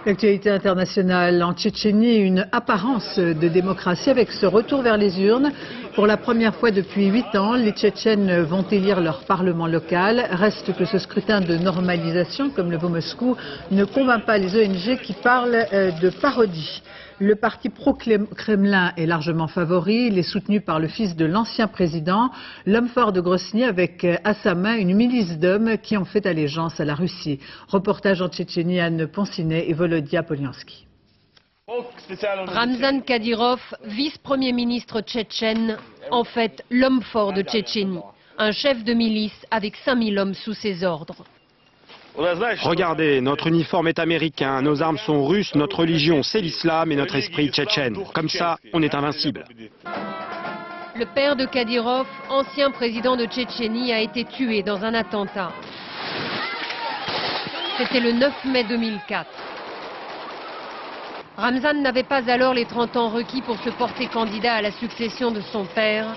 L'actualité internationale en Tchétchénie, une apparence de démocratie avec ce retour vers les urnes. Pour la première fois depuis 8 ans, les Tchétchènes vont élire leur parlement local. Reste que ce scrutin de normalisation, comme le veut Moscou, ne convainc pas les ONG qui parlent de parodie. Le parti pro-Kremlin est largement favori. Il est soutenu par le fils de l'ancien président, l'homme fort de Grozny, avec à sa main une milice d'hommes qui ont fait allégeance à la Russie. Reportage en Tchétchénie, Anne Ponsinet et Volodya Poliansky. Ramzan Kadyrov, vice-premier ministre tchétchène, en fait l'homme fort de Tchétchénie. Un chef de milice avec 5000 hommes sous ses ordres. Regardez, notre uniforme est américain, nos armes sont russes, notre religion c'est l'islam et notre esprit tchétchène. Comme ça, on est invincible. Le père de Kadyrov, ancien président de Tchétchénie, a été tué dans un attentat. C'était le 9 mai 2004. Ramzan n'avait pas alors les 30 ans requis pour se porter candidat à la succession de son père.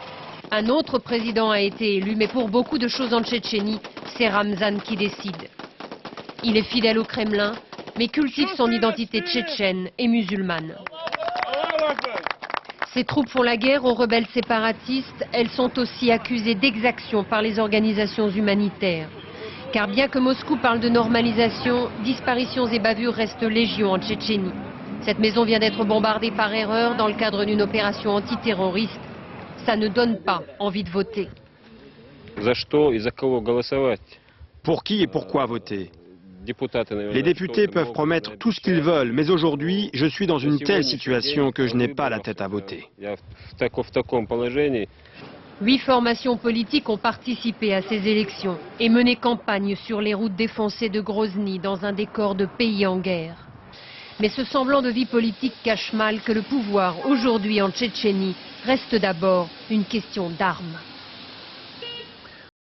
Un autre président a été élu, mais pour beaucoup de choses en Tchétchénie, c'est Ramzan qui décide. Il est fidèle au Kremlin, mais cultive son identité tchétchène et musulmane. Ses troupes font la guerre aux rebelles séparatistes. Elles sont aussi accusées d'exaction par les organisations humanitaires. Car bien que Moscou parle de normalisation, disparitions et bavures restent légion en Tchétchénie. Cette maison vient d'être bombardée par erreur dans le cadre d'une opération antiterroriste. Ça ne donne pas envie de voter. Pour qui et pourquoi voter ? Les députés peuvent promettre tout ce qu'ils veulent, mais aujourd'hui, je suis dans une telle situation que je n'ai pas la tête à voter. 8 formations politiques ont participé à ces élections et mené campagne sur les routes défoncées de Grozny dans un décor de pays en guerre. Mais ce semblant de vie politique cache mal que le pouvoir aujourd'hui en Tchétchénie reste d'abord une question d'armes.